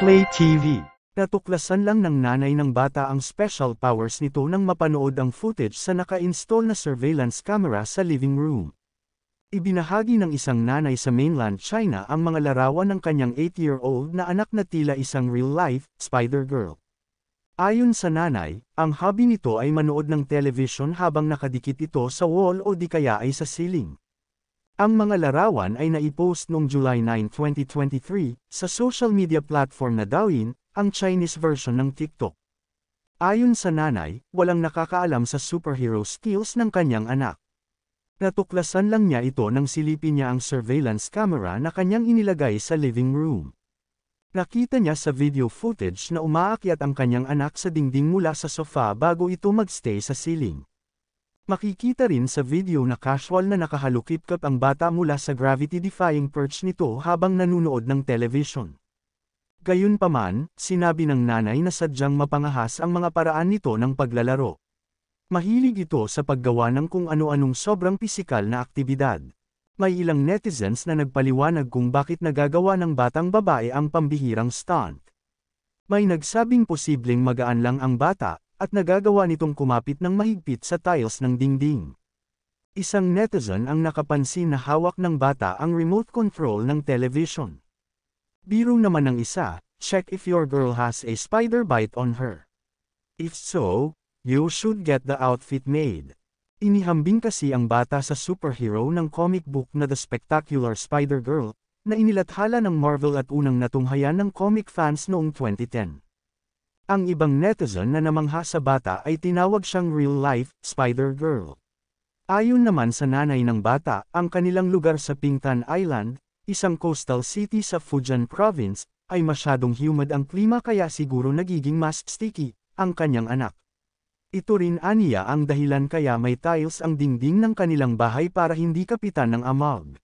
Play TV. Natuklasan lang ng nanay ng bata ang special powers nito nang mapanood ang footage sa naka-install na surveillance camera sa living room. Ibinahagi ng isang nanay sa mainland China ang mga larawan ng kanyang 8-year-old na anak na tila isang real-life Spider-Girl. Ayon sa nanay, ang hobby nito ay manood ng television habang nakadikit ito sa wall o di kaya ay sa ceiling. Ang mga larawan ay naipost noong July 9, 2023, sa social media platform na Douyin, ang Chinese version ng TikTok. Ayon sa nanay, walang nakakaalam sa superhero skills ng kanyang anak. Natuklasan lang niya ito nang silipin niya ang surveillance camera na kanyang inilagay sa living room. Nakita niya sa video footage na umaakyat ang kanyang anak sa dingding mula sa sofa bago ito magstay sa ceiling. Makikita rin sa video na casual na nakahalukip-kap ang bata mula sa gravity-defying perch nito habang nanunood ng television. Gayunpaman, sinabi ng nanay na sadyang mapangahas ang mga paraan nito ng paglalaro. Mahilig ito sa paggawa ng kung ano-anong sobrang pisikal na aktibidad. May ilang netizens na nagpaliwanag kung bakit nagagawa ng batang babae ang pambihirang stunt. May nagsabing posibleng magaan lang ang bata, at nagagawa nitong kumapit ng mahigpit sa tiles ng dingding. Isang netizen ang nakapansin na hawak ng bata ang remote control ng television. Biro naman ng isa, check if your girl has a spider bite on her. If so, you should get the outfit made. Inihambing kasi ang bata sa superhero ng comic book na The Spectacular Spider-Girl, na inilathala ng Marvel at unang natunghayan ng comic fans noong 2010. Ang ibang netizen na namangha sa bata ay tinawag siyang real-life Spider-Girl. Ayon naman sa nanay ng bata, ang kanilang lugar sa Pingtan Island, isang coastal city sa Fujian Province, ay masyadong humid ang klima kaya siguro nagiging mas sticky ang kanyang anak. Ito rin aniya ang dahilan kaya may tiles ang dingding ng kanilang bahay para hindi kapitan ng amag.